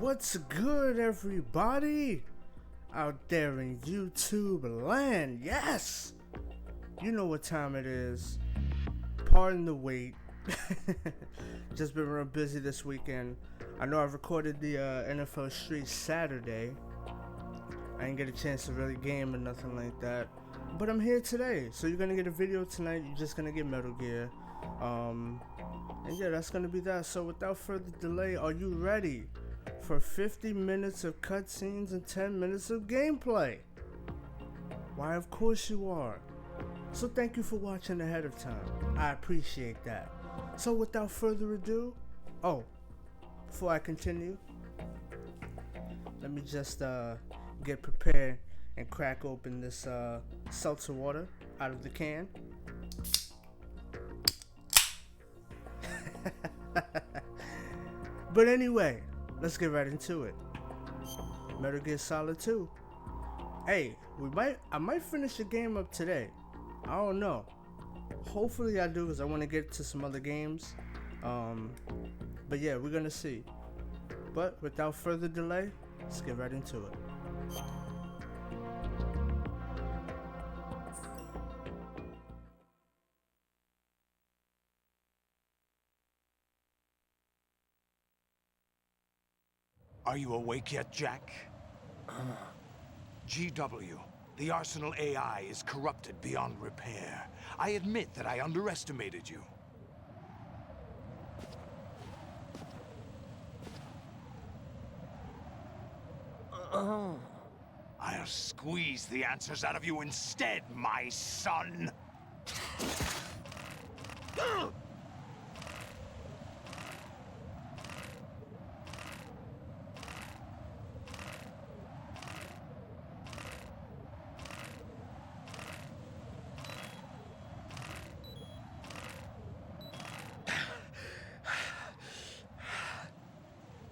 What's good, everybody? Out there in YouTube land, yes! You know what time it is. Pardon the wait. Just been real busy this weekend. I know I've recorded the NFL Street Saturday. I didn't get a chance to really game or nothing like that. But I'm here today. So you're gonna get a video tonight. You're just gonna get Metal Gear. And yeah, that's gonna be that. So without further delay, are you ready for 50 minutes of cutscenes and 10 minutes of gameplay? Why, of course you are. So thank you for watching ahead of time. I appreciate that. So without further ado, before I continue, let me just get prepared and crack open this seltzer water out of the can. But anyway, let's get right into it. Metal Gear Solid 2. Hey, I might finish the game up today. I don't know. Hopefully I do, because I want to get to some other games. But yeah, we're gonna see. But without further delay, let's get right into it. Are you awake yet, Jack? GW, the Arsenal AI is corrupted beyond repair. I admit that I underestimated you. I'll squeeze the answers out of you instead, my son!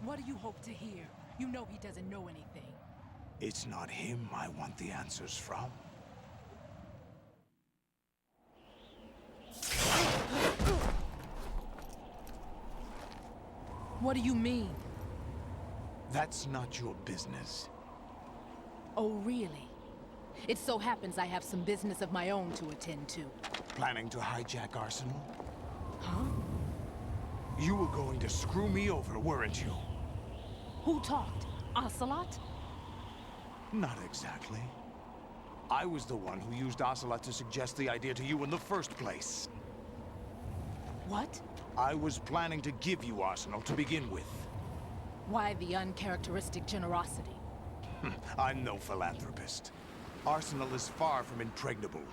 What do you hope to hear? You know he doesn't know anything. It's not him I want the answers from. What do you mean? That's not your business. Oh, really? It so happens I have some business of my own to attend to. Planning to hijack Arsenal? Huh? You were going to screw me over, weren't you? Who talked? Ocelot? Not exactly. I was the one who used Ocelot to suggest the idea to you in the first place. What? I was planning to give you Arsenal to begin with. Why the uncharacteristic generosity? I'm no philanthropist. Arsenal is far from impregnable.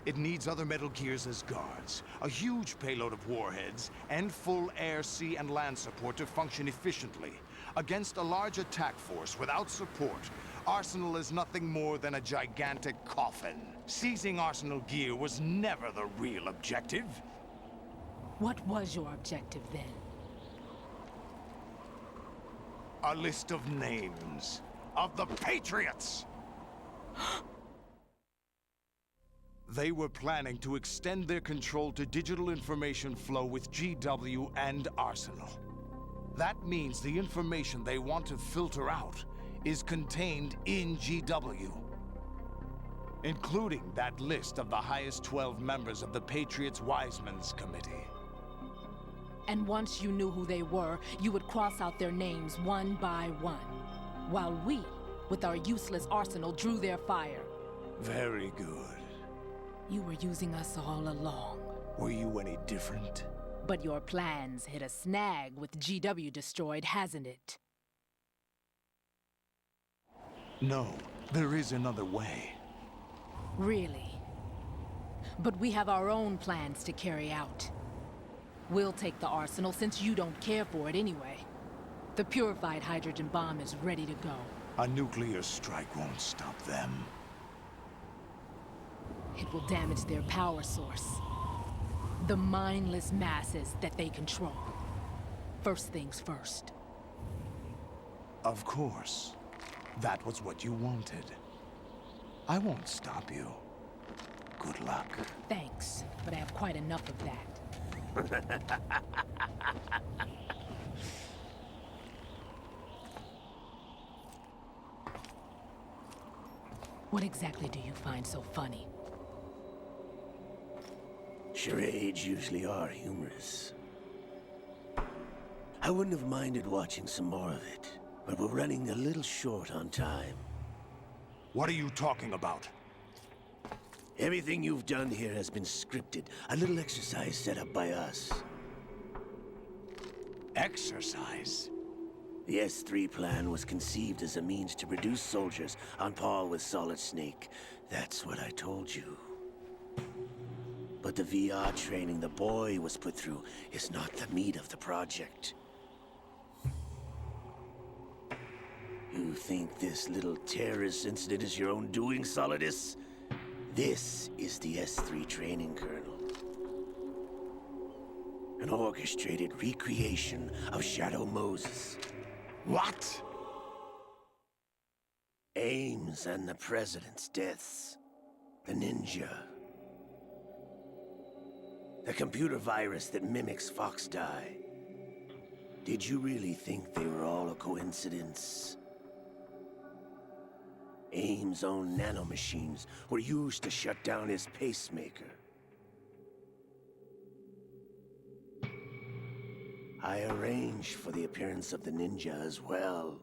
It needs other Metal Gears as guards, a huge payload of warheads, and full air, sea, and land support to function efficiently. Against a large attack force without support, Arsenal is nothing more than a gigantic coffin. Seizing Arsenal gear was never the real objective. What was your objective then? A list of names of the Patriots! They were planning to extend their control to digital information flow with GW and Arsenal. That means the information they want to filter out is contained in GW, including that list of the highest 12 members of the Patriots Wiseman's Committee. And once you knew who they were, you would cross out their names one by one, while we, with our useless arsenal, drew their fire. Very good. You were using us all along. Were you any different? But your plans hit a snag with GW destroyed, hasn't it? No, there is another way. Really? But we have our own plans to carry out. We'll take the arsenal since you don't care for it anyway. The purified hydrogen bomb is ready to go. A nuclear strike won't stop them. It will damage their power source. The mindless masses that they control. First things first. Of course. That was what you wanted. I won't stop you. Good luck. Thanks, but I have quite enough of that. What exactly do you find so funny? Charades usually are humorous. I wouldn't have minded watching some more of it, but we're running a little short on time. What are you talking about? Everything you've done here has been scripted. A little exercise set up by us. Exercise? The S3 plan was conceived as a means to produce soldiers on par with Solid Snake. That's what I told you. But the VR training the boy was put through is not the meat of the project. You think this little terrorist incident is your own doing, Solidus? This is the S3 training kernel. An orchestrated recreation of Shadow Moses. What? Ames and the President's deaths. The ninja. The computer virus that mimics Fox Die. Did you really think they were all a coincidence? Ames' own nanomachines were used to shut down his pacemaker. I arranged for the appearance of the ninja as well.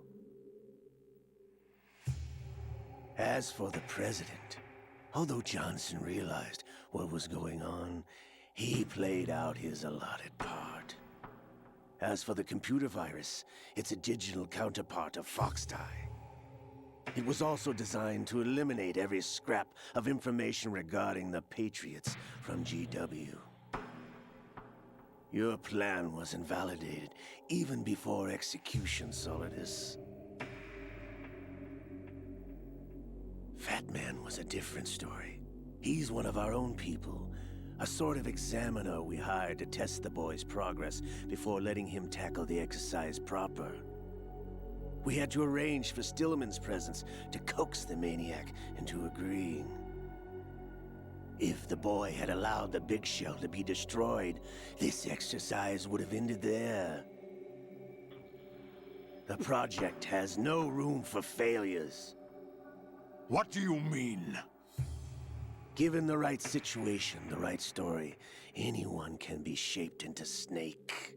As for the President, although Johnson realized what was going on, he played out his allotted part. As for the computer virus, it's a digital counterpart of Fox Die. It was also designed to eliminate every scrap of information regarding the Patriots from GW. Your plan was invalidated even before execution, Solidus. Fat Man was a different story. He's one of our own people, a sort of examiner we hired to test the boy's progress before letting him tackle the exercise proper. We had to arrange for Stillman's presence to coax the maniac into agreeing. If the boy had allowed the big shell to be destroyed, this exercise would have ended there. The project has no room for failures. What do you mean? Given the right situation, the right story, anyone can be shaped into Snake.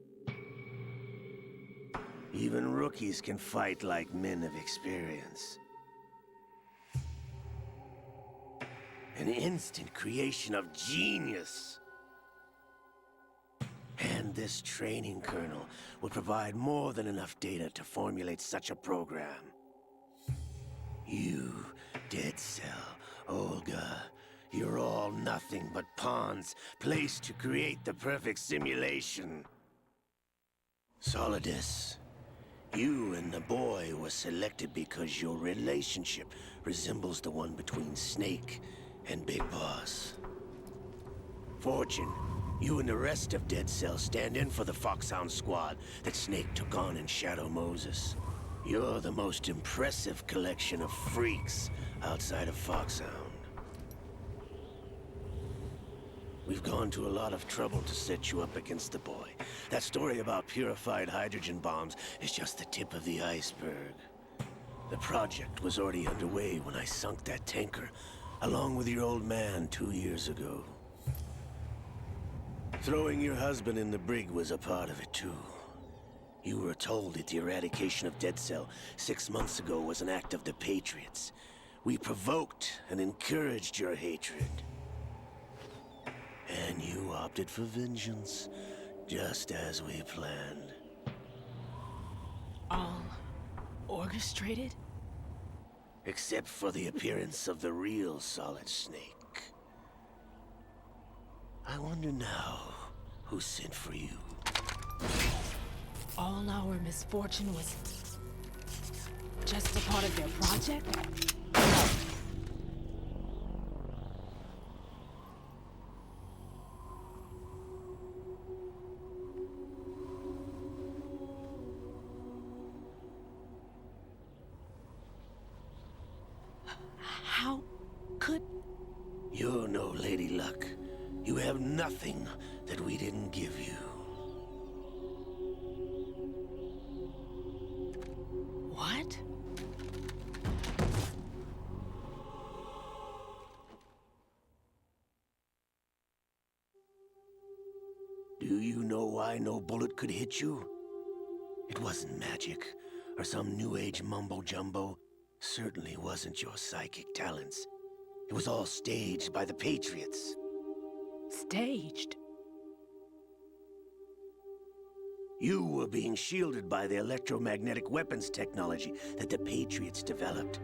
Even rookies can fight like men of experience. An instant creation of genius. And this training kernel will provide more than enough data to formulate such a program. You, Dead Cell, Olga, you're all nothing but pawns placed to create the perfect simulation. Solidus, you and the boy were selected because your relationship resembles the one between Snake and Big Boss. Fortune, you and the rest of Dead Cell stand in for the Foxhound squad that Snake took on in Shadow Moses. You're the most impressive collection of freaks outside of Foxhound. We've gone to a lot of trouble to set you up against the boy. That story about purified hydrogen bombs is just the tip of the iceberg. The project was already underway when I sunk that tanker, along with your old man 2 years ago. Throwing your husband in the brig was a part of it too. You were told that the eradication of Dead Cell 6 months ago was an act of the Patriots. We provoked and encouraged your hatred. And you opted for vengeance, just as we planned. All orchestrated? Except for the appearance of the real Solid Snake. I wonder now who sent for you. All our misfortune was just a part of their project? How could... You're no Lady Luck. You have nothing that we didn't give you. What? Do you know why no bullet could hit you? It wasn't magic, or some new age mumbo-jumbo. Certainly wasn't your psychic talents. It was all staged by the Patriots. Staged? You were being shielded by the electromagnetic weapons technology that the Patriots developed.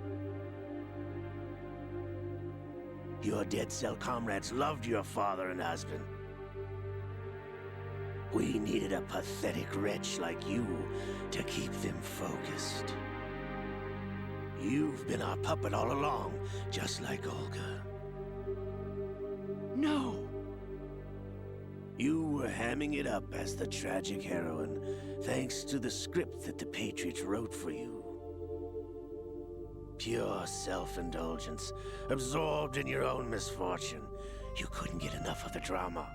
Your dead cell comrades loved your father and husband. We needed a pathetic wretch like you to keep them focused. You've been our puppet all along, just like Olga. No! You were hamming it up as the tragic heroine, thanks to the script that the Patriots wrote for you. Pure self-indulgence, absorbed in your own misfortune. You couldn't get enough of the drama.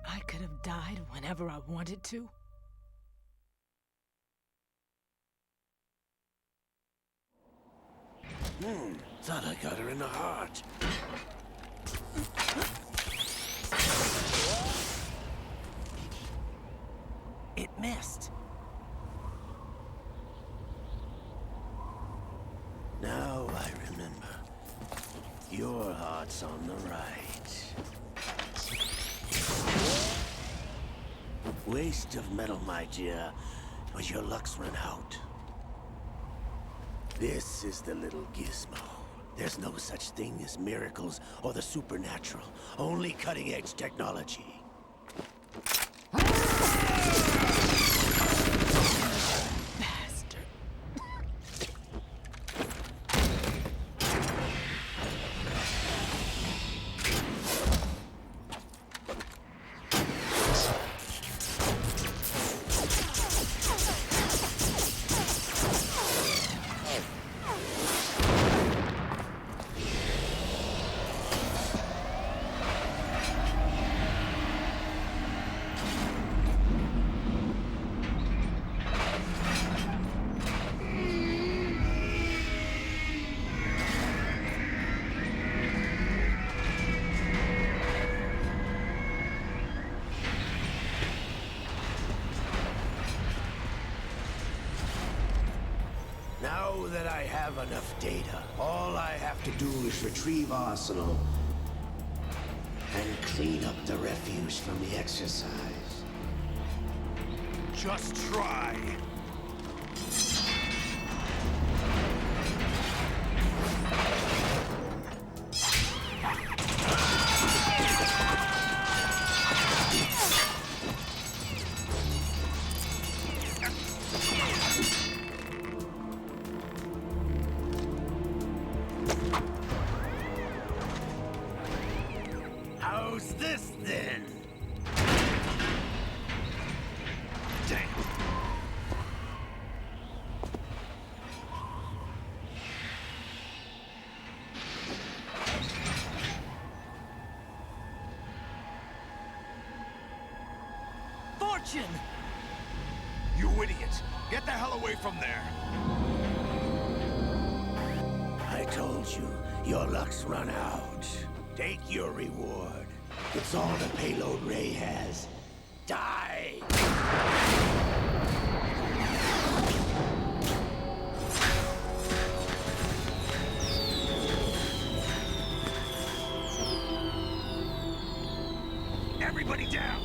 I could have died whenever I wanted to. Thought I got her in the heart. It missed. Now I remember. Your heart's on the right. Waste of metal, my dear, but your luck's run out. This is the little gizmo. There's no such thing as miracles or the supernatural, only cutting-edge technology. Bastard. Now that I have enough data, all I have to do is retrieve Arsenal and clean up the refuse from the exercise. Just try. How's this then? Damn. Fortune! You idiot! Get the hell away from there! I told you, your luck's run out. Take your reward. It's all the payload Ray has. Die! Everybody down!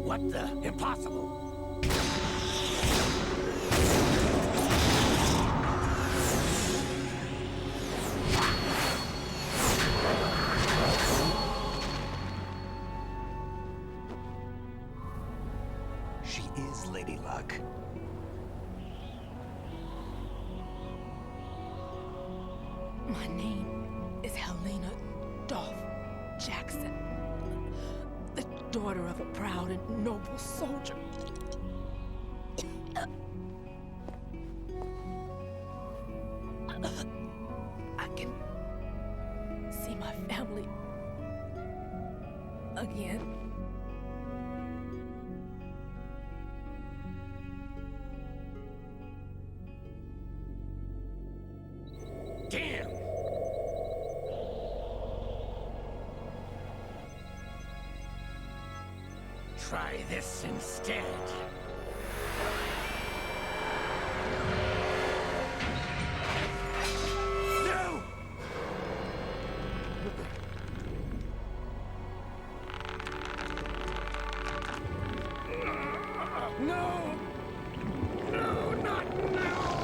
What the? Impossible! She is Lady Luck. My name is Helena Dolph Jackson, the daughter of a proud and noble soldier. I can see my family again. Damn! Try this instead. No! No! No, not now!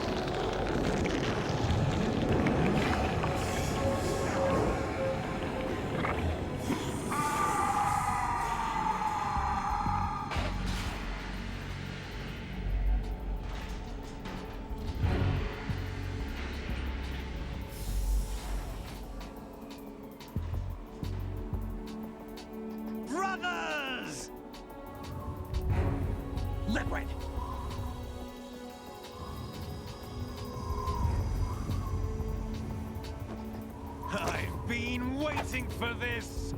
Brothers! Liquid! I've been waiting for this!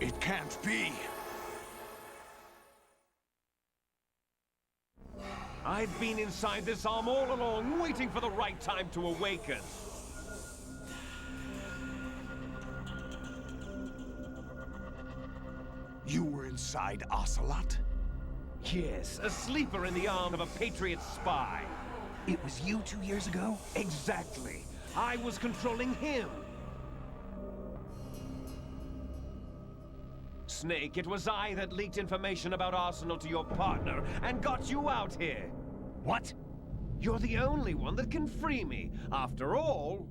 It can't be. I've been inside this arm all along, waiting for the right time to awaken. You were inside Ocelot? Yes, a sleeper in the arm of a Patriot spy. It was you 2 years ago? Exactly. I was controlling him. Snake, it was I that leaked information about Arsenal to your partner and got you out here. What? You're the only one that can free me. After all...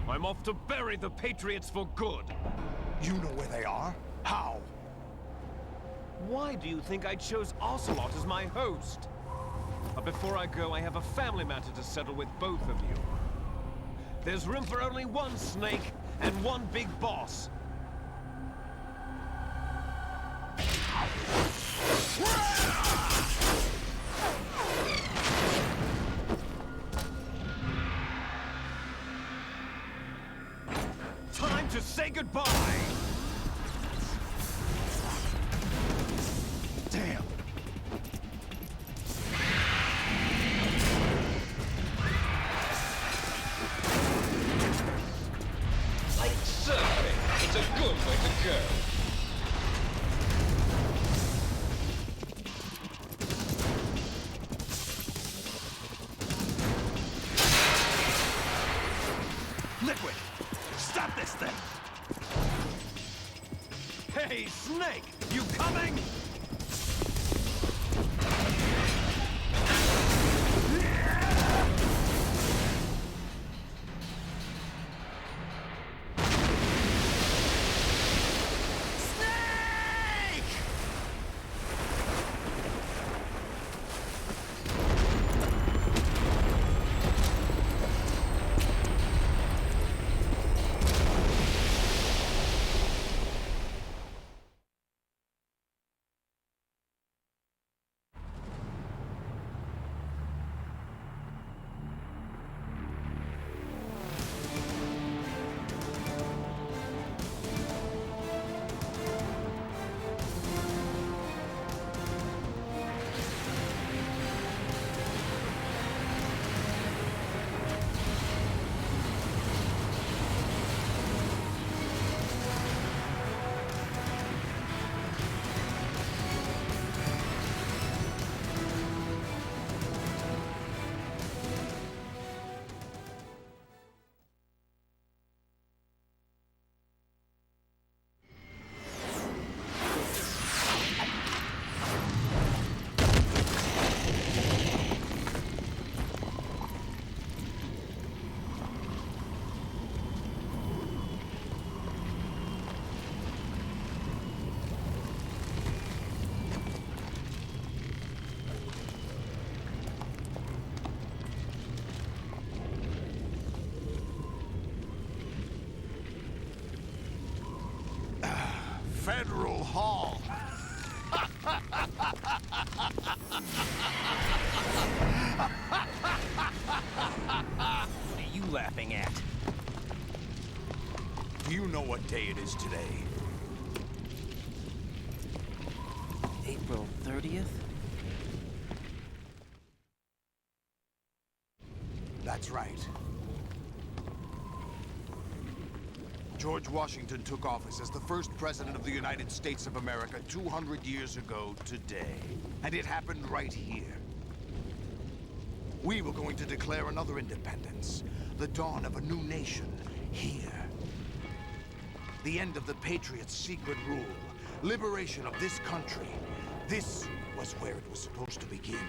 I'm off to bury the Patriots for good. You know where they are? How? Why do you think I chose Ocelot as my host? But before I go, I have a family matter to settle with both of you. There's room for only one Snake and one big boss. Time to say goodbye! Damn. Like surfing, it's a good way to go. Liquid! Stop this thing! Hey, Snake! You coming? Federal Hall. laughing at? Do you know what day it is today? April 30th? That's right. George Washington took office as the first president of the United States of America 200 years ago today. And it happened right here. We were going to declare another independence. The dawn of a new nation here. The end of the Patriots' secret rule. Liberation of this country. This was where it was supposed to begin.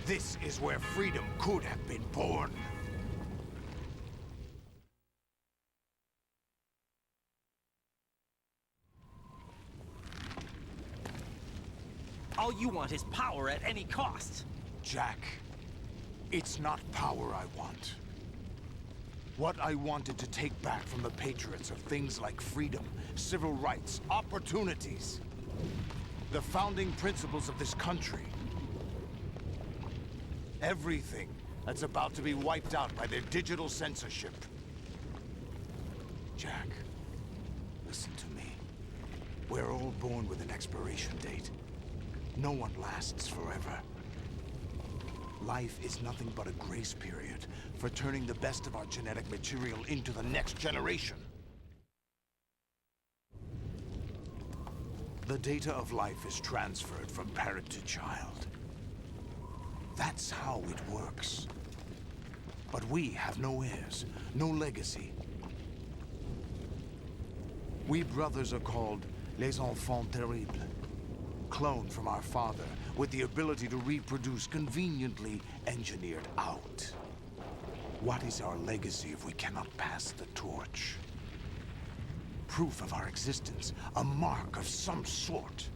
This is where freedom could have been born. All you want is power at any cost. Jack, it's not power I want. What I wanted to take back from the Patriots are things like freedom, civil rights, opportunities. The founding principles of this country. Everything that's about to be wiped out by their digital censorship. Jack, listen to me. We're all born with an expiration date. No one lasts forever. Life is nothing but a grace period for turning the best of our genetic material into the next generation. The data of life is transferred from parent to child. That's how it works. But we have no heirs, no legacy. We brothers are called les enfants terribles. Cloned from our father, with the ability to reproduce conveniently engineered out. What is our legacy if we cannot pass the torch? Proof of our existence, a mark of some sort.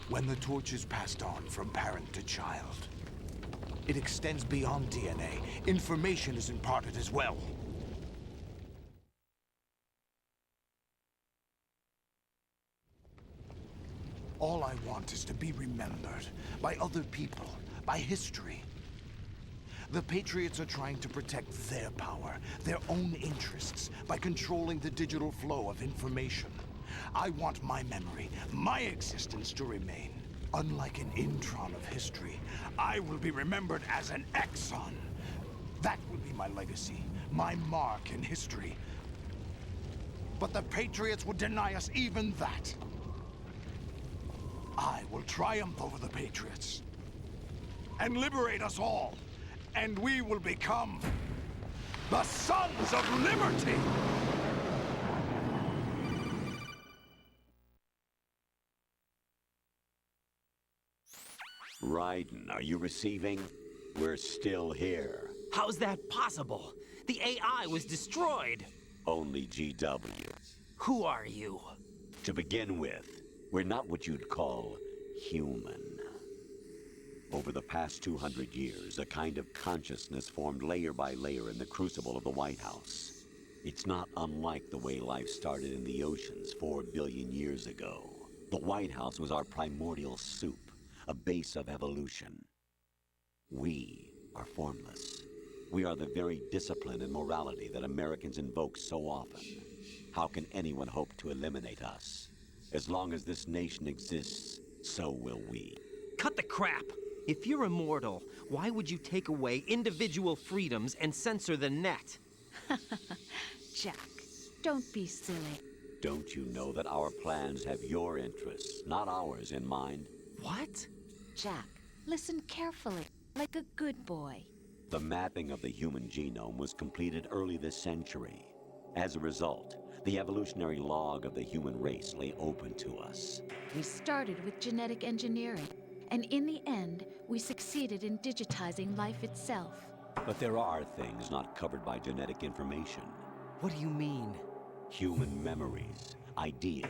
When the torch is passed on from parent to child, it extends beyond DNA. Information is imparted as well. All I want is to be remembered by other people, by history. The Patriots are trying to protect their power, their own interests, by controlling the digital flow of information. I want my memory, my existence to remain. Unlike an intron of history, I will be remembered as an exon. That will be my legacy, my mark in history. But the Patriots would deny us even that. I will triumph over the Patriots and liberate us all, and we will become the Sons of Liberty! Raiden, are you receiving? We're still here. How's that possible? The AI was destroyed. Only GW. Who are you? To begin with, we're not what you'd call human. Over the past 200 years, a kind of consciousness formed layer by layer in the crucible of the White House. It's not unlike the way life started in the oceans 4 billion years ago. The White House was our primordial soup, a base of evolution. We are formless. We are the very discipline and morality that Americans invoke so often. How can anyone hope to eliminate us? As long as this nation exists, so will we. Cut the crap! If you're immortal, why would you take away individual freedoms and censor the net? Jack, don't be silly. Don't you know that our plans have your interests, not ours, in mind? What? Jack, listen carefully, like a good boy. The mapping of the human genome was completed early this century. As a result, the evolutionary log of the human race lay open to us. We started with genetic engineering, and in the end, we succeeded in digitizing life itself. But there are things not covered by genetic information. What do you mean? Human memories, ideas,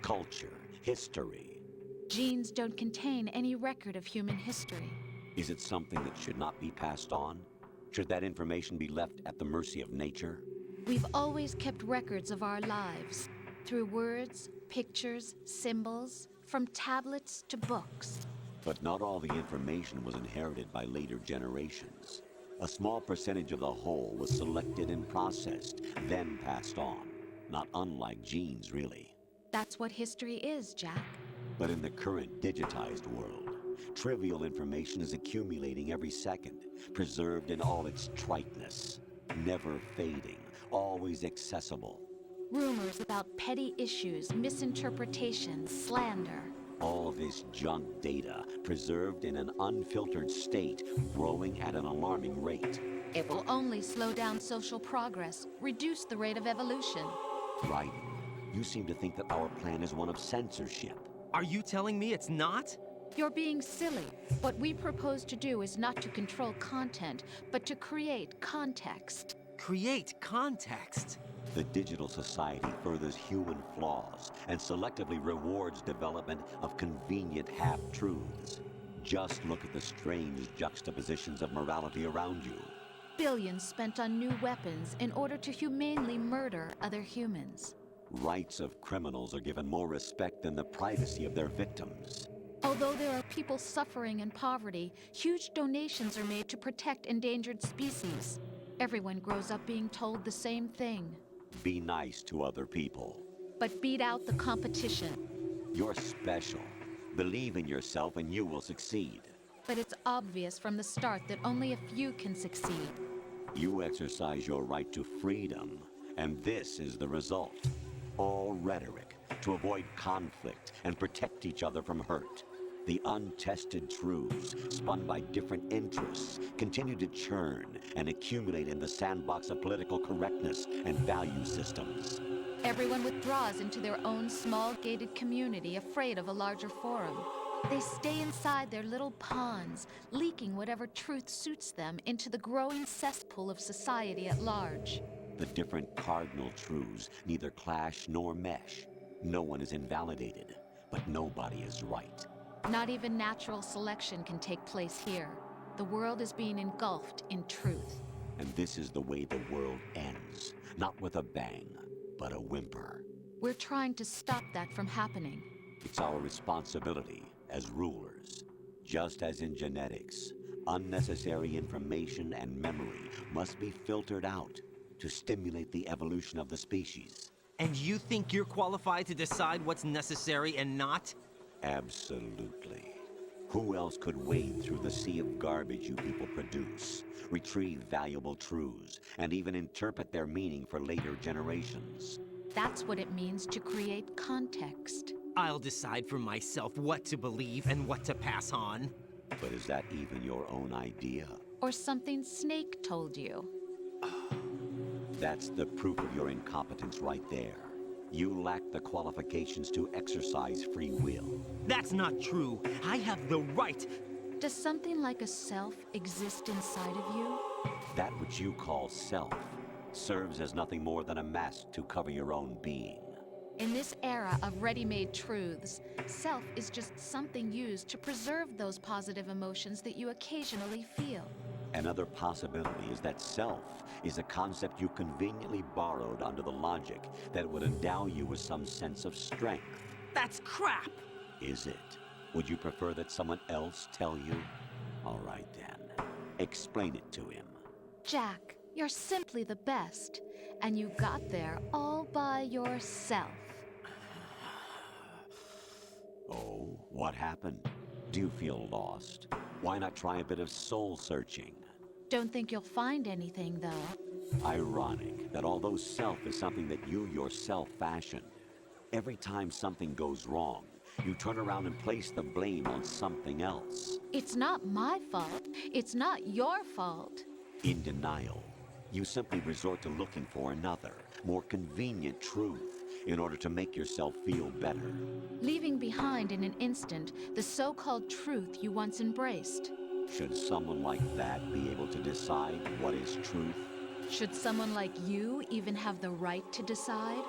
culture, history. Genes don't contain any record of human history. Is it something that should not be passed on? Should that information be left at the mercy of nature? We've always kept records of our lives, through words, pictures, symbols, from tablets to books. But not all the information was inherited by later generations. A small percentage of the whole was selected and processed, then passed on. Not unlike genes, really. That's what history is, Jack. But in the current digitized world, trivial information is accumulating every second, preserved in all its triteness, never fading, always accessible. Rumors about petty issues, misinterpretations, slander. All this junk data, preserved in an unfiltered state, growing at an alarming rate. It will only slow down social progress, reduce the rate of evolution. Raiden, you seem to think that our plan is one of censorship. Are you telling me it's not? You're being silly. What we propose to do is not to control content, but to create context. Create context? The digital society furthers human flaws and selectively rewards development of convenient half-truths. Just look at the strange juxtapositions of morality around you. Billions spent on new weapons in order to humanely murder other humans. Rights of criminals are given more respect than the privacy of their victims. Although there are people suffering in poverty, huge donations are made to protect endangered species. Everyone grows up being told the same thing. Be nice to other people. But beat out the competition. You're special. Believe in yourself and you will succeed. But it's obvious from the start that only a few can succeed. You exercise your right to freedom, and this is the result. All rhetoric to avoid conflict and protect each other from hurt. The untested truths, spun by different interests, continue to churn and accumulate in the sandbox of political correctness and value systems. Everyone withdraws into their own small gated community, afraid of a larger forum. They stay inside their little ponds, leaking whatever truth suits them into the growing cesspool of society at large. The different cardinal truths neither clash nor mesh. No one is invalidated, but nobody is right. Not even natural selection can take place here. The world is being engulfed in truth. And this is the way the world ends. Not with a bang, but a whimper. We're trying to stop that from happening. It's our responsibility as rulers. Just as in genetics, unnecessary information and memory must be filtered out to stimulate the evolution of the species. And you think you're qualified to decide what's necessary and not? Absolutely. Who else could wade through the sea of garbage you people produce, retrieve valuable truths, and even interpret their meaning for later generations? That's what it means to create context. I'll decide for myself what to believe and what to pass on. But is that even your own idea? Or something Snake told you? That's the proof of your incompetence right there. You lack the qualifications to exercise free will. That's not true. I have the right. Does something like a self exist inside of you? That which you call self serves as nothing more than a mask to cover your own being. In this era of ready-made truths, self is just something used to preserve those positive emotions that you occasionally feel. Another possibility is that self is a concept you conveniently borrowed under the logic that would endow you with some sense of strength. That's crap! Is it? Would you prefer that someone else tell you? All right then. Explain it to him. Jack, you're simply the best, and you got there all by yourself. Oh, what happened? Do you feel lost? Why not try a bit of soul-searching? Don't think you'll find anything, though. Ironic that although self is something that you yourself fashioned, every time something goes wrong, you turn around and place the blame on something else. It's not my fault. It's not your fault. In denial, you simply resort to looking for another, more convenient truth in order to make yourself feel better. Leaving behind in an instant the so-called truth you once embraced. Should someone like that be able to decide what is truth? Should someone like you even have the right to decide?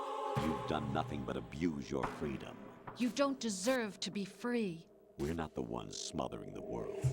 You've done nothing but abuse your freedom. You don't deserve to be free. We're not the ones smothering the world.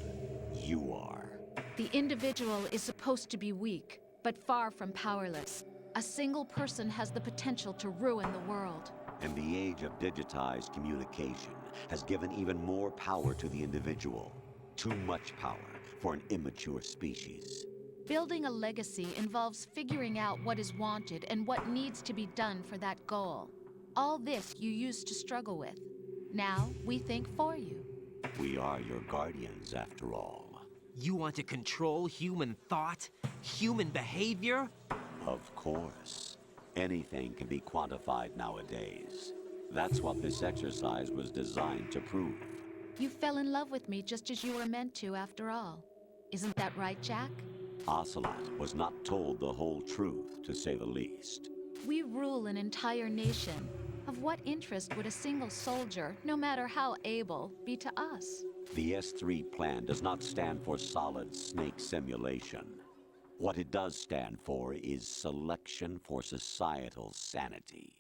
You are. The individual is supposed to be weak, but far from powerless. A single person has the potential to ruin the world. In the age of digitized communication, has given even more power to the individual. Too much power for an immature species. Building a legacy involves figuring out what is wanted and what needs to be done for that goal. All this you used to struggle with. Now, we think for you. We are your guardians, after all. You want to control human thought? Human behavior? Of course. Anything can be quantified nowadays. That's what this exercise was designed to prove. You fell in love with me just as you were meant to, after all. Isn't that right, Jack? Ocelot was not told the whole truth, to say the least. We rule an entire nation. Of what interest would a single soldier, no matter how able, be to us? The S3 plan does not stand for solid snake simulation. What it does stand for is selection for societal sanity.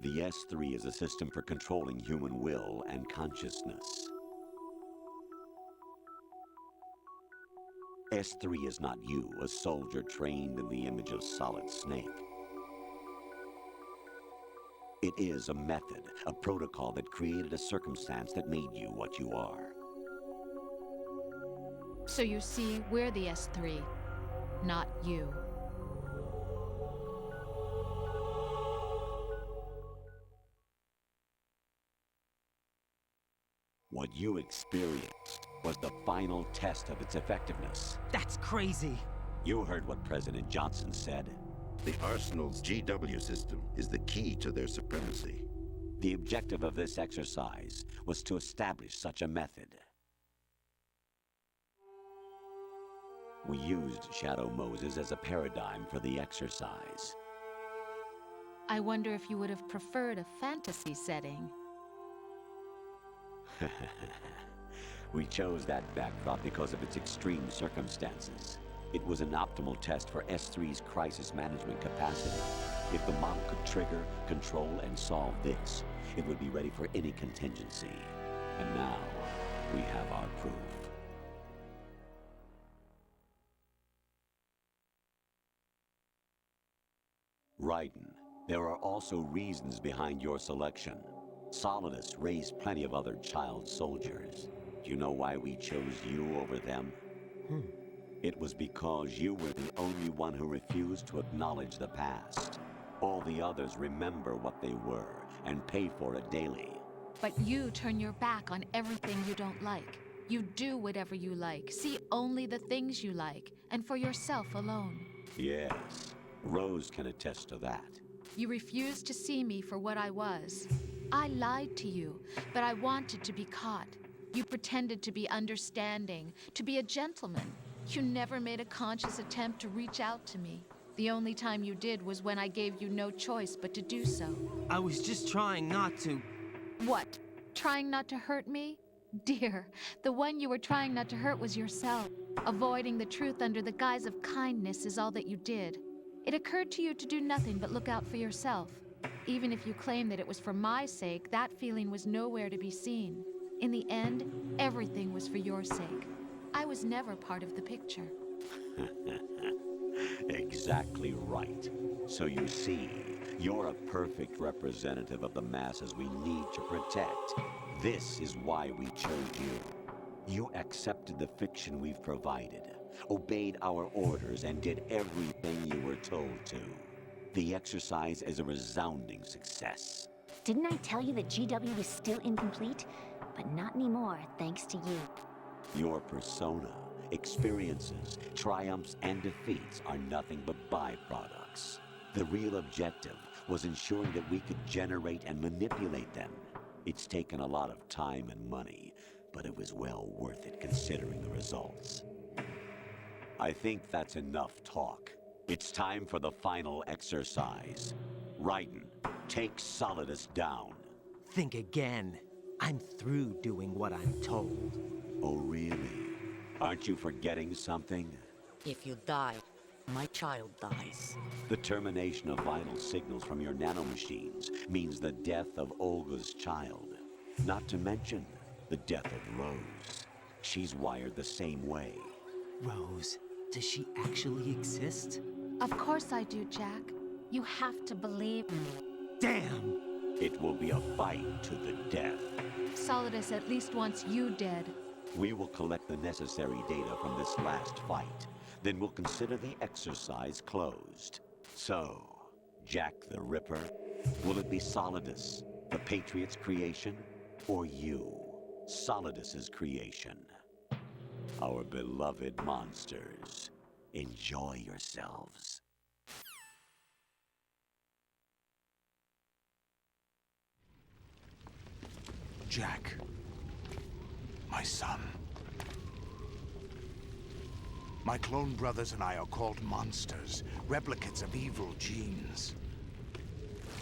The S3 is a system for controlling human will and consciousness. S3 is not you, a soldier trained in the image of Solid Snake. It is a method, a protocol that created a circumstance that made you what you are. So you see, we're the S3, not you. What you experienced was the final test of its effectiveness. That's crazy. You heard what President Johnson said. The Arsenal's GW system is the key to their supremacy. The objective of this exercise was to establish such a method. We used Shadow Moses as a paradigm for the exercise. I wonder if you would have preferred a fantasy setting. We chose that backdrop because of its extreme circumstances. It was an optimal test for S3's crisis management capacity. If the model could trigger, control, and solve this, it would be ready for any contingency. And now, we have our proof. Raiden, there are also reasons behind your selection. Solidus raised plenty of other child soldiers. Do you know why we chose you over them? It was because you were the only one who refused to acknowledge the past. All the others remember what they were and pay for it daily. But you turn your back on everything you don't like. You do whatever you like, see only the things you like, and for yourself alone. Yes, Rose can attest to that. You refused to see me for what I was. I lied to you, but I wanted to be caught. You pretended to be understanding, to be a gentleman. You never made a conscious attempt to reach out to me. The only time you did was when I gave you no choice but to do so. I was just trying not to. What? Trying not to hurt me? Dear, the one you were trying not to hurt was yourself. Avoiding the truth under the guise of kindness is all that you did. It occurred to you to do nothing but look out for yourself. Even if you claim that it was for my sake, that feeling was nowhere to be seen. In the end, everything was for your sake. I was never part of the picture. Exactly right. So you see, you're a perfect representative of the masses we need to protect. This is why we chose you. You accepted the fiction we've provided, obeyed our orders, and did everything you were told to. The exercise is a resounding success. Didn't I tell you that GW was still incomplete? But not anymore, thanks to you. Your persona, experiences, triumphs, and defeats are nothing but byproducts. The real objective was ensuring that we could generate and manipulate them. It's taken a lot of time and money, but it was well worth it considering the results. I think that's enough talk. It's time for the final exercise. Raiden, take Solidus down. Think again. I'm through doing what I'm told. Oh, really? Aren't you forgetting something? If you die, my child dies. The termination of vital signals from your nanomachines means the death of Olga's child. Not to mention the death of Rose. She's wired the same way. Rose, does she actually exist? Of course I do, Jack. You have to believe me. Damn! It will be a fight to the death. Solidus at least wants you dead. We will collect the necessary data from this last fight. Then we'll consider the exercise closed. So, Jack the Ripper, will it be Solidus, the Patriot's creation, or you, Solidus's creation? Our beloved monsters, enjoy yourselves. Jack, my son. My clone brothers and I are called monsters, replicates of evil genes.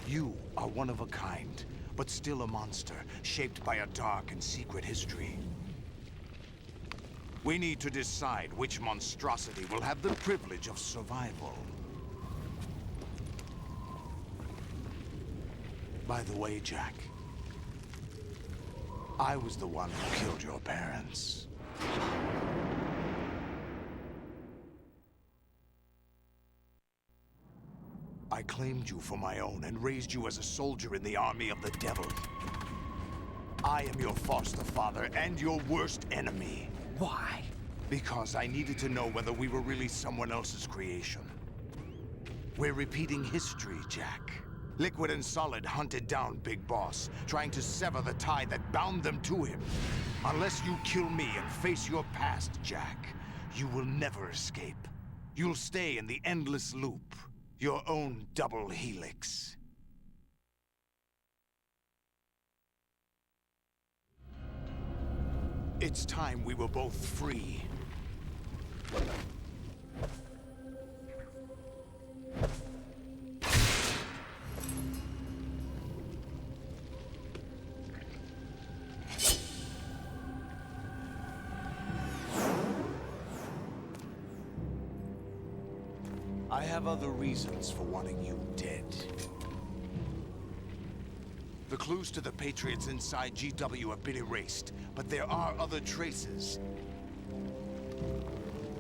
You are one of a kind, but still a monster, shaped by a dark and secret history. We need to decide which monstrosity will have the privilege of survival. By the way, Jack, I was the one who killed your parents. I claimed you for my own and raised you as a soldier in the army of the devil. I am your foster father and your worst enemy. Why? Because I needed to know whether we were really someone else's creation. We're repeating history, Jack. Liquid and Solid hunted down Big Boss, trying to sever the tie that bound them to him. Unless you kill me and face your past, Jack, you will never escape. You'll stay in the endless loop, your own double helix. It's time we were both free. I have other reasons for wanting you dead. The clues to the Patriots inside GW have been erased, but there are other traces.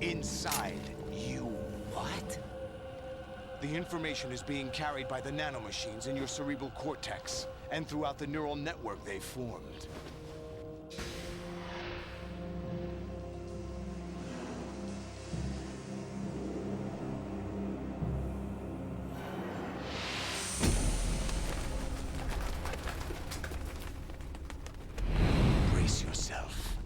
Inside you. What? The information is being carried by the nanomachines in your cerebral cortex, and throughout the neural network they've formed. Brace yourself.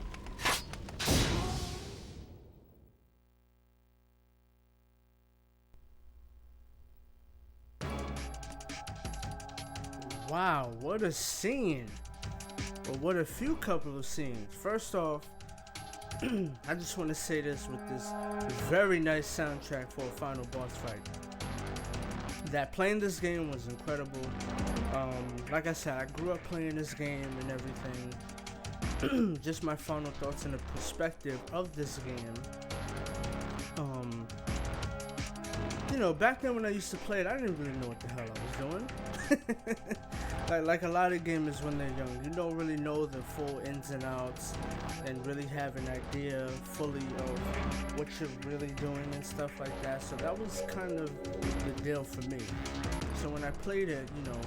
Wow, what a scene. Or what a few couple of scenes. First off, I just want to say this with this very nice soundtrack for a final boss fight. That playing this game was incredible. Like I said, I grew up playing this game and everything. Just my final thoughts and the perspective of this game. You know, back then when I used to play it, I didn't really know what the hell I was doing. like a lot of gamers when they're young, you don't really know the full ins and outs and really have an idea fully of what you're really doing and stuff like that. So that was kind of the deal for me. So when I played it, you know,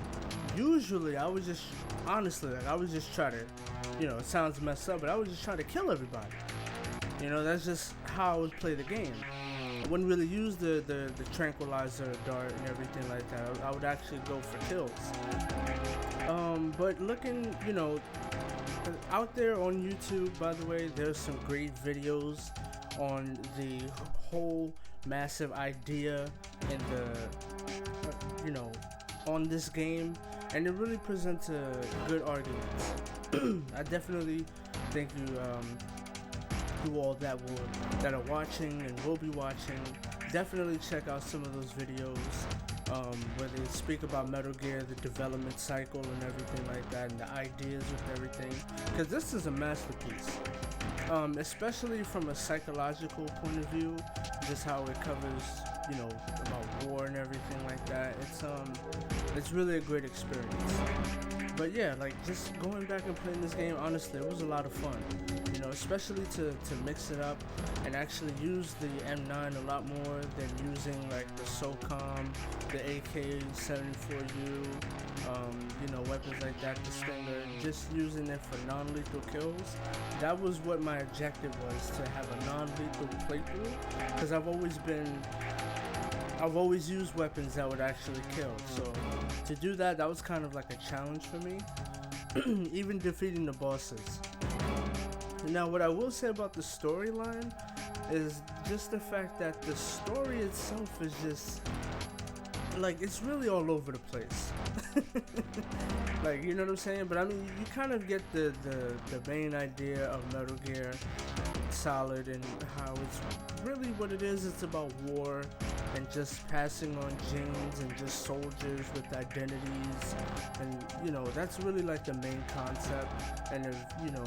usually I was just, honestly, like I was just trying to, you know, it sounds messed up, but I was just trying to kill everybody. You know, that's just how I would play the game. I wouldn't really use the tranquilizer dart and everything like that. I would actually go for kills. But looking, you know, out there on YouTube, by the way, there's some great videos on the whole massive idea and the, you know, on this game, and it really presents a good argument. I definitely think you all that are watching and will be watching, definitely check out some of those videos where they speak about Metal Gear, the development cycle and everything like that, and the ideas with everything, because this is a masterpiece, especially from a psychological point of view, just how it covers, you know, about war and everything like that. It's really a great experience. But yeah, like just going back and playing this game, honestly, it was a lot of fun. You know, especially to mix it up and actually use the M9 a lot more than using like the SOCOM, the AK-74U, you know, weapons like that, the Stinger, just using it for non-lethal kills. That was what my objective was, to have a non-lethal playthrough, because I've always used weapons that would actually kill. So to do that, that was kind of like a challenge for me, even defeating the bosses. Now, what I will say about the storyline is just the fact that the story itself is just like, it's really all over the place. Like, you know what I'm saying? But I mean, you kind of get the main idea of Metal Gear Solid and how it's really what it is. It's about war and just passing on genes and just soldiers with identities, and you know, that's really like the main concept. And if, you know,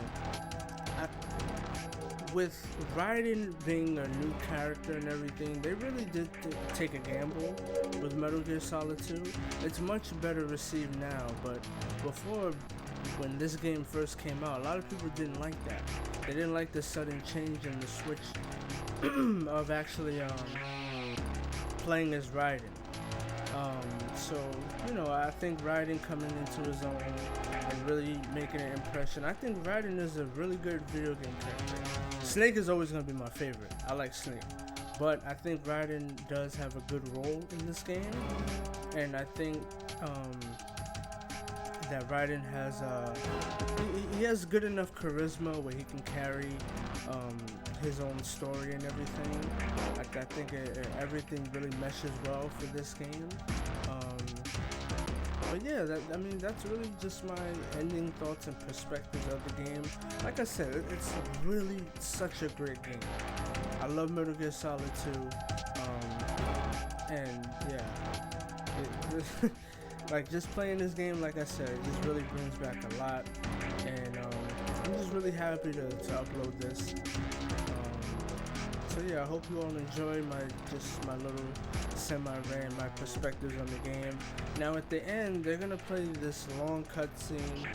with Raiden being a new character and everything, they really did take a gamble with Metal Gear Solid 2. It's much better received now, but before, when this game first came out, a lot of people didn't like that. They didn't like the sudden change in the switch of actually playing as Raiden. So, you know, I think Raiden coming into his own and really making an impression. I think Raiden is a really good video game character. Snake is always going to be my favorite. I like Snake. But I think Raiden does have a good role in this game. And I think that Raiden has he has good enough charisma where he can carry his own story and everything. Like, I think everything really meshes well for this game. But yeah, I mean, that's really just my ending thoughts and perspectives of the game. Like I said, it's really such a great game. I love Metal Gear Solid 2. And yeah, like, just playing this game, like I said, it just really brings back a lot. And I'm just really happy to upload this. So yeah, I hope you all enjoy my little semi-rant, my perspectives on the game. Now at the end, they're gonna play this long cutscene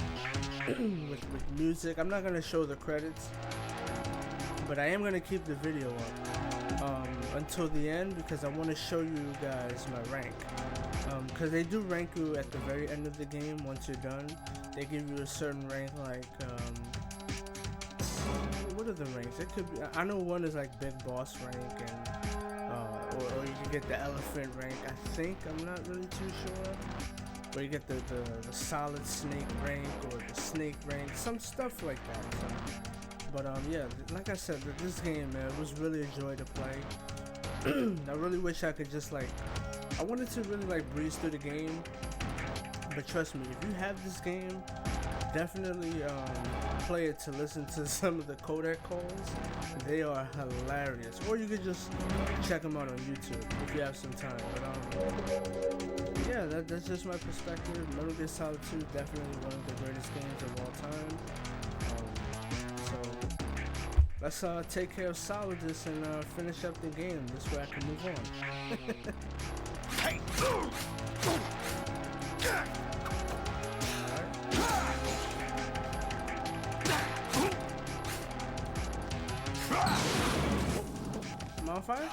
with music. I'm not gonna show the credits, but I am gonna keep the video up until the end, because I want to show you guys my rank. Because they do rank you at the very end of the game. Once you're done, they give you a certain rank, like what are the ranks? It could be, I know one is like Big Boss rank, and or you can get the Elephant rank, I think. I'm not really too sure. Or you get the Solid Snake rank, or the Snake rank, some stuff like that. So, but yeah, like I said, this game, man, it was really a joy to play. I really wish I could just like, I wanted to really like breeze through the game. But trust me, if you have this game, definitely play it to listen to some of the codec calls. They are hilarious. Or you could just check them out on YouTube if you have some time. But yeah, that's just my perspective. Metal Gear Solid 2, definitely one of the greatest games of all time. So let's take care of Solidus and finish up the game. This way I can move on. Hey. Am I on fire?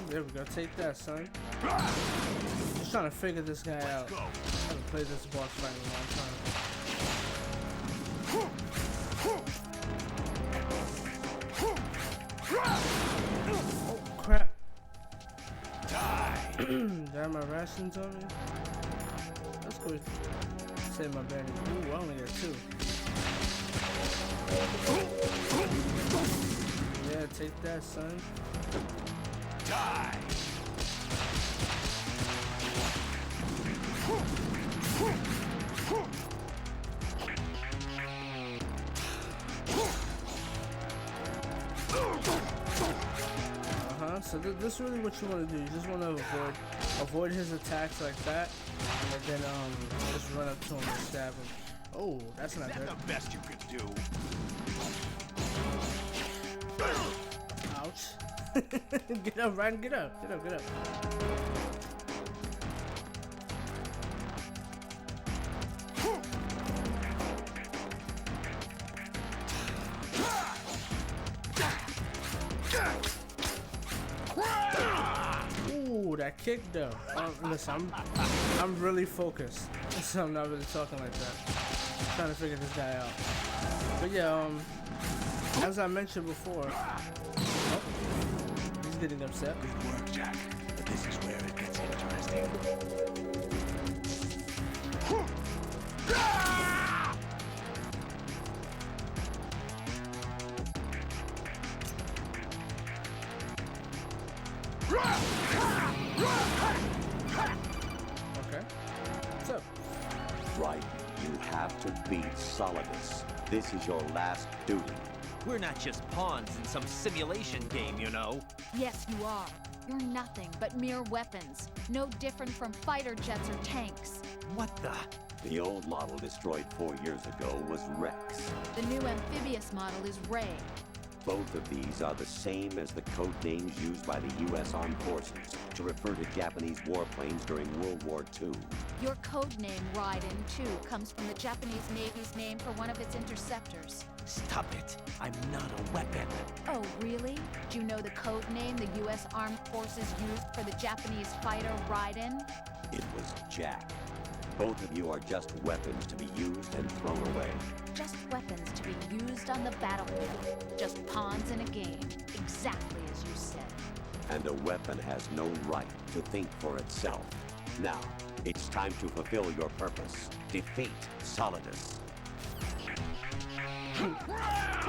There we go. Take that, son. Just trying to figure this guy out. I haven't played this boss fight in a long time. Oh crap! Die! Did I have my rations on me? That's good. Save my bandage. Ooh, I only got 2. Yeah, take that, son. Die! So this is really what you want to do. You just want to avoid his attacks like that, and then just run up to him and stab him. Oh, that's not good. Is that the best you could do? Ouch. Get up, Raiden, get up. Get up, get up. Ooh, that kick though. Listen, I'm really focused, so I'm not really talking like that. I'm trying to figure this guy out. But yeah, as I mentioned before, he's getting upset. Good work, Jack. But this is where it gets interesting. Okay. What's up? Right. You have to beat Solidus. This is your last duty. We're not just pawns in some simulation game, you know. Yes, you are. You're nothing but mere weapons. No different from fighter jets or tanks. What the? The old model destroyed 4 years ago was Rex. The new amphibious model is Ray. Both of these are the same as the code names used by the U.S. Armed Forces to refer to Japanese warplanes during World War II. Your code name, Raiden, too, comes from the Japanese Navy's name for one of its interceptors. Stop it. I'm not a weapon. Oh, really? Do you know the code name the U.S. Armed Forces used for the Japanese fighter Raiden? It was Jack. Both of you are just weapons to be used and thrown away. Just weapons to be used on the battlefield. Just pawns in a game. Exactly as you said. And a weapon has no right to think for itself. Now, it's time to fulfill your purpose. Defeat Solidus.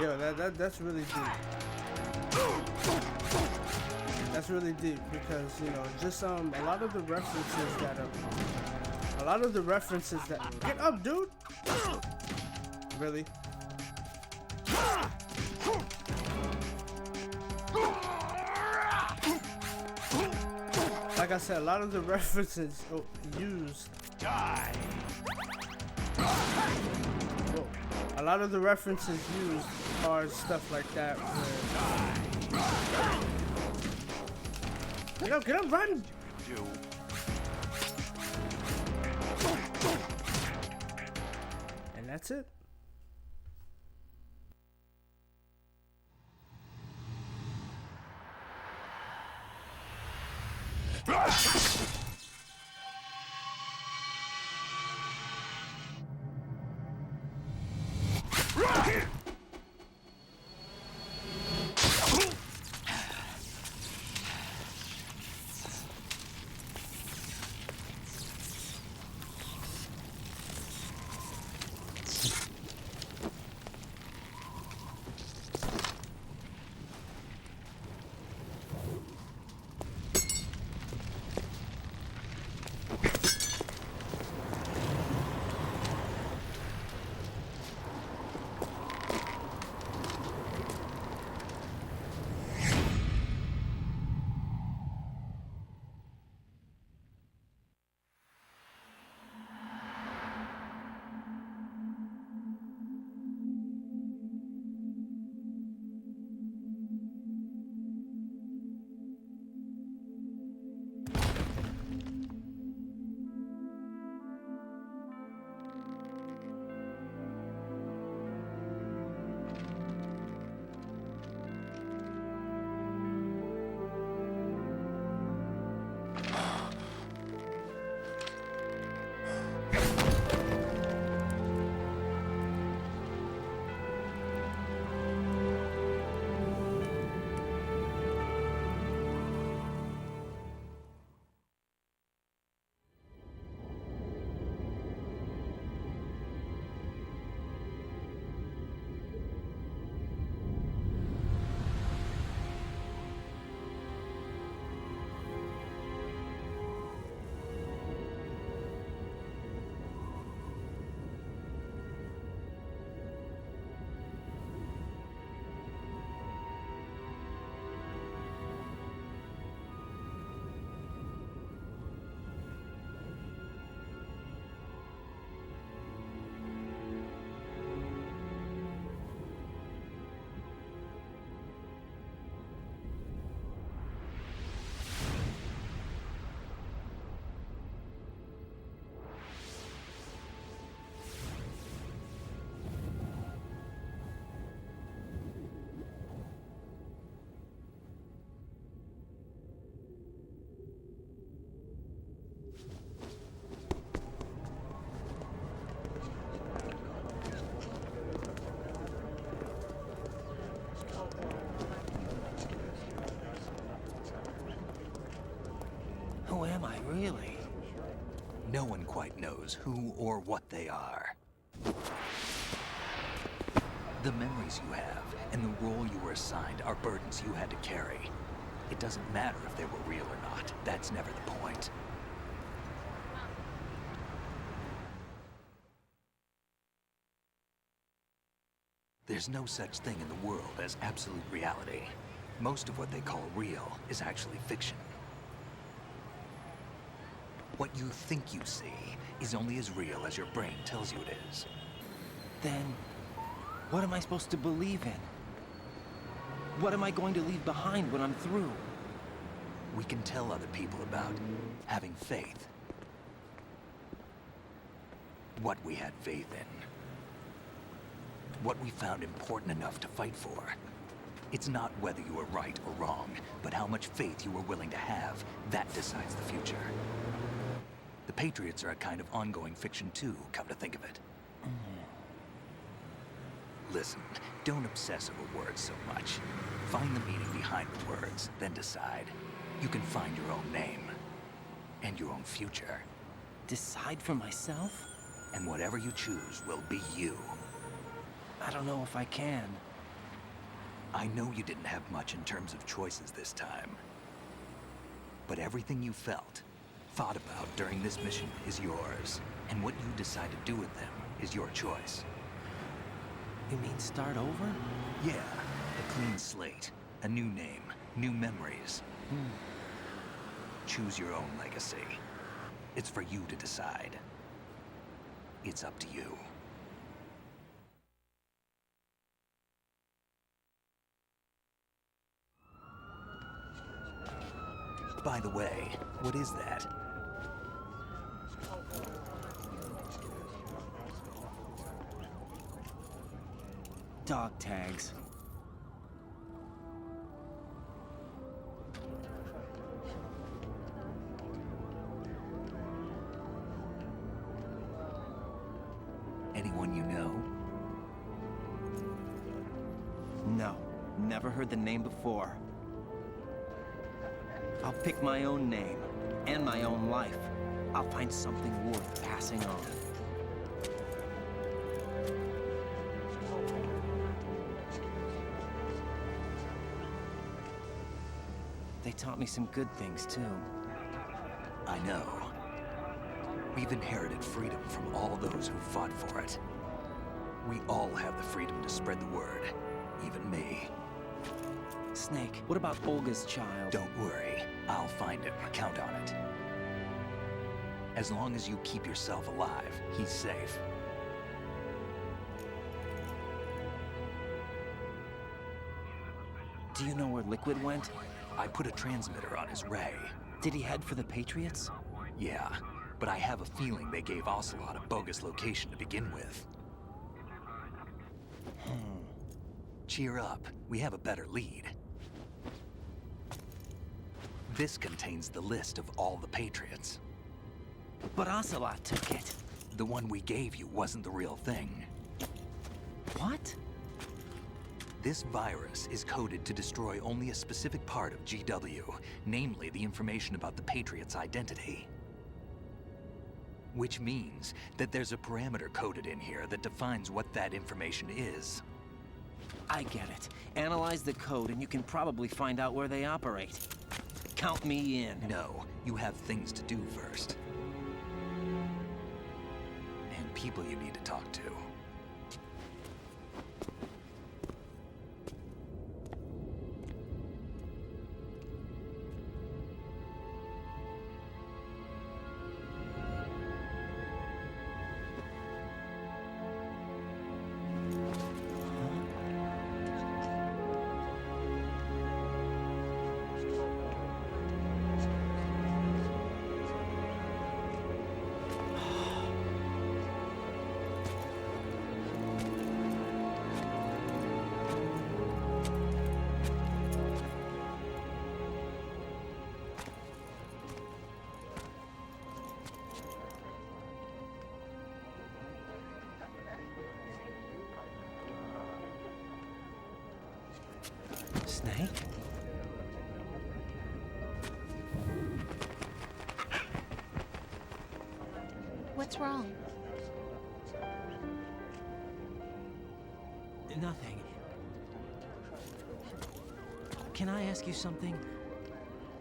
Yo, that's really deep. That's really deep because, you know, just a lot of the references that get up, dude. Really? Like I said, a lot of the references used. Die. Whoa. A lot of the references used are stuff like that. Where... Get up, run! And that's it. No one quite knows who or what they are. The memories you have and the role you were assigned are burdens you had to carry. It doesn't matter if they were real or not. That's never the point. There's no such thing in the world as absolute reality. Most of what they call real is actually fiction. What you think you see is only as real as your brain tells you it is. Then, what am I supposed to believe in? What am I going to leave behind when I'm through? We can tell other people about having faith. What we had faith in. What we found important enough to fight for. It's not whether you were right or wrong, but how much faith you were willing to have. That decides the future. The Patriots are a kind of ongoing fiction too, come to think of it. Listen, don't obsess over words so much. Find the meaning behind the words, then decide. You can find your own name. And your own future. Decide for myself? And whatever you choose will be you. I don't know if I can. I know you didn't have much in terms of choices this time. But everything you felt, thought about during this mission is yours. And what you decide to do with them is your choice. You mean start over? Yeah, a clean slate, a new name, new memories. Choose your own legacy. It's for you to decide. It's up to you. By the way, what is that? Dog tags. Anyone you know? No, never heard the name before. I'll pick my own name, and my own life. I'll find something worth passing on. They taught me some good things, too. I know. We've inherited freedom from all those who fought for it. We all have the freedom to spread the word, even me. Snake, what about Olga's child? Don't worry, I'll find him. Count on it. As long as you keep yourself alive, he's safe. Do you know where Liquid went? I put a transmitter on his ray. Did he head for the Patriots? Yeah, but I have a feeling they gave Ocelot a bogus location to begin with. Cheer up, we have a better lead. This contains the list of all the Patriots. But Ocelot took it. The one we gave you wasn't the real thing. What? This virus is coded to destroy only a specific part of GW, namely the information about the Patriots' identity. Which means that there's a parameter coded in here that defines what that information is. I get it. Analyze the code and you can probably find out where they operate. Count me in. No, you have things to do first. And people you need to talk to. Snake? What's wrong? Nothing. Can I ask you something?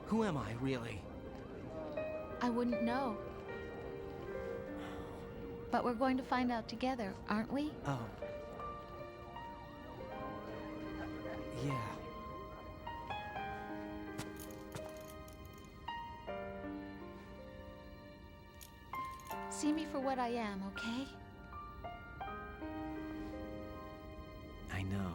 Who am I, really? I wouldn't know. But we're going to find out together, aren't we? Oh. Yeah. See me for what I am, okay? I know.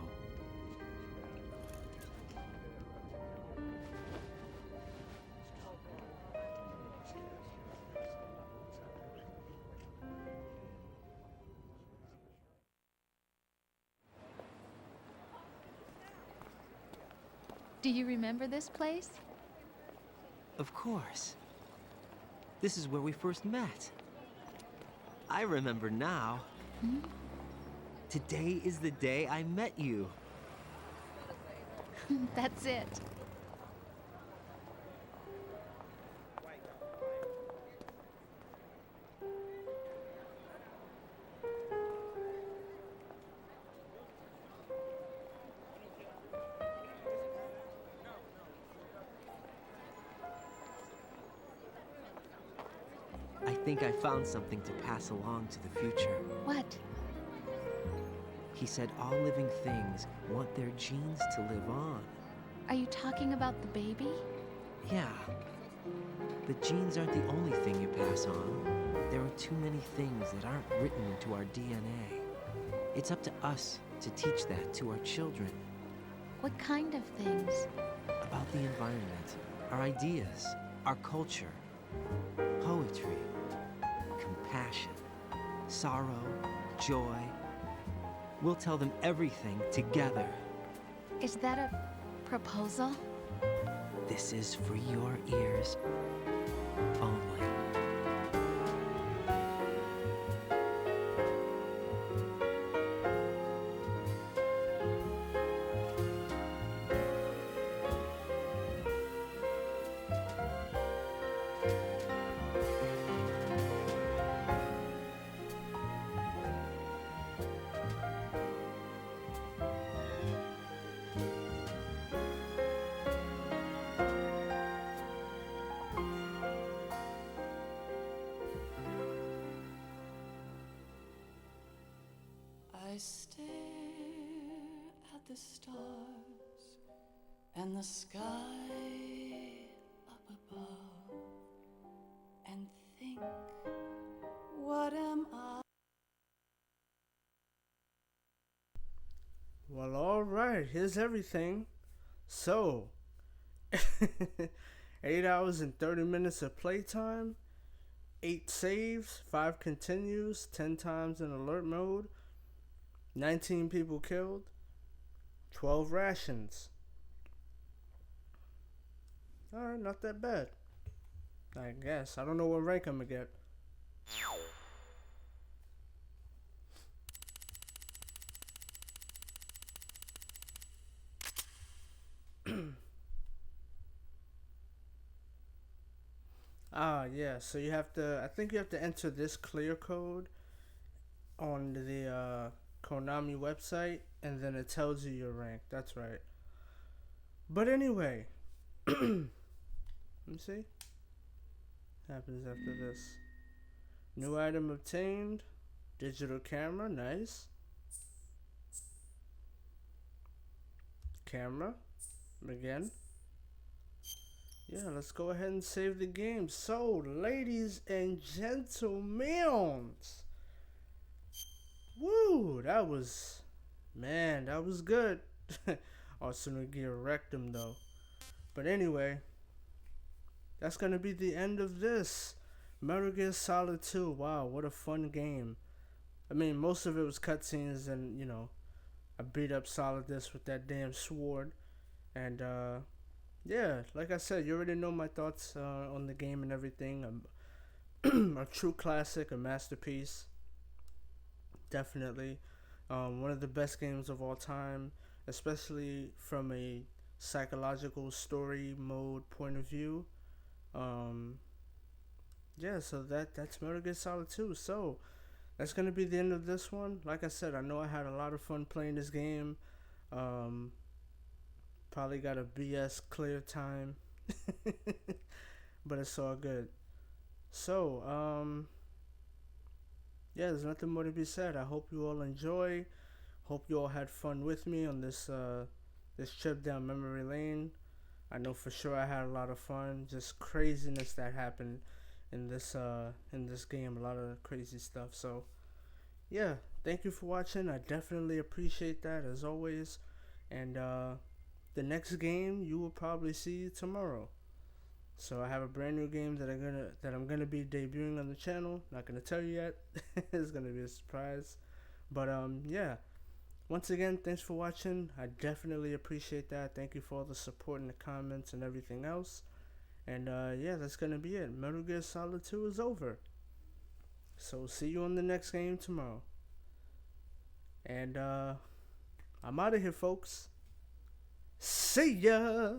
Do you remember this place? Of course. This is where we first met. I remember now. Hmm? Today is the day I met you. That's it. I think I found something to pass along to the future. What? He said all living things want their genes to live on. Are you talking about the baby? Yeah. The genes aren't the only thing you pass on. There are too many things that aren't written into our DNA. It's up to us to teach that to our children. What kind of things? About the environment, our ideas, our culture, poetry, compassion, sorrow, joy. We'll tell them everything together. Is that a proposal? This is for your ears only. I stare at the stars and the sky up above and think, what am I? Well, alright, here's everything. So, 8 hours and 30 minutes of playtime, 8 saves, 5 continues, 10 times in alert mode, 19 people killed, 12 rations. Alright, not that bad. I guess. I don't know what rank I'm gonna get. Yeah, so you have to, I think you have to enter this clear code on the Konami website, and then it tells you your rank. That's right. But anyway, let me see. Happens after this. New item obtained. Digital camera, nice. Camera, again. Yeah, let's go ahead and save the game. So, ladies and gentlemen, woo, that was good. Arsenal Gear wrecked him though. But anyway, that's gonna be the end of this. Metal Gear Solid 2. Wow, what a fun game. I mean, most of it was cutscenes and, you know, I beat up Solidus with that damn sword. And, yeah, like I said, you already know my thoughts on the game and everything. A true classic, a masterpiece. Definitely. One of the best games of all time, especially from a psychological story mode point of view. yeah, so that's Metal Gear Solid 2. So that's gonna be the end of this one. Like I said, I know I had a lot of fun playing this game. Um, Probably got a BS clear time, but it's all good. So, yeah, there's nothing more to be said. I hope you all enjoy. Hope you all had fun with me on this trip down memory lane. I know for sure I had a lot of fun. Just craziness that happened in this game. A lot of crazy stuff. So yeah, thank you for watching. I definitely appreciate that as always. And the next game you will probably see tomorrow. So I have a brand new game that I'm gonna be debuting on the channel. Not gonna tell you yet. It's gonna be a surprise. But yeah. Once again, thanks for watching. I definitely appreciate that. Thank you for all the support in the comments and everything else. And yeah, that's gonna be it. Metal Gear Solid 2 is over. So see you on the next game tomorrow. And I'm out of here, folks. See ya!